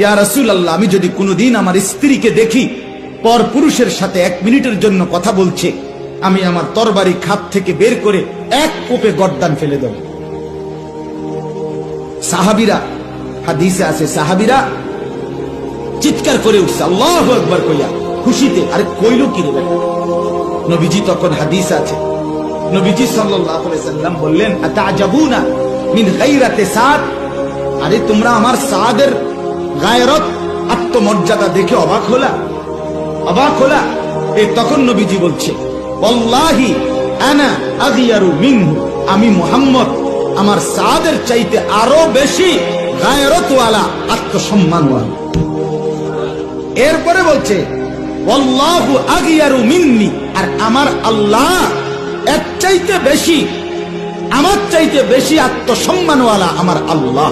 ইয়া রাসূলুল্লাহ, আমি যদি কোনোদিন আমার স্ত্রীকে দেখি পর পুরুষের সাথে 1 মিনিটের জন্য কথা বলছে, আমি আমার তরবারি খাপ থেকে বের করে এক কোপে গর্দান ফেলে দেব। সাহাবীরা, হাদিসে আছে, সাহাবীরা চিৎকার করে উঠছে আল্লাহু আকবার কইয়া খুশিতে। আরে কইল কি রে ভাই? নবীজি তখন, হাদিস আছে, নবীজি সাল্লাল্লাহু আলাইহি সাল্লাম বললেন, আতাজাবুনা মিন গায়রাতি সাদ, আরে তোমরা আমার সাদের গায়রত, আত্মমর্যাদা দেখে অবাক হলা? অবাক হলা? তখন নবীজি বলছে, ওয়াল্লাহি আনা আগিয়ারু মিনহু, আমি মুহাম্মদ আমার সাদের চাইতে আরো বেশি গায়রতওয়ালা, আত্মসম্মানওয়ালা। এরপরে বলছে, ওয়াল্লাহু আগিয়ারু মিন্নি, আর আমার আল্লাহ এর চাইতে বেশি, আমার চাইতে বেশি আত্মসম্মানওয়ালা আমার আল্লাহ।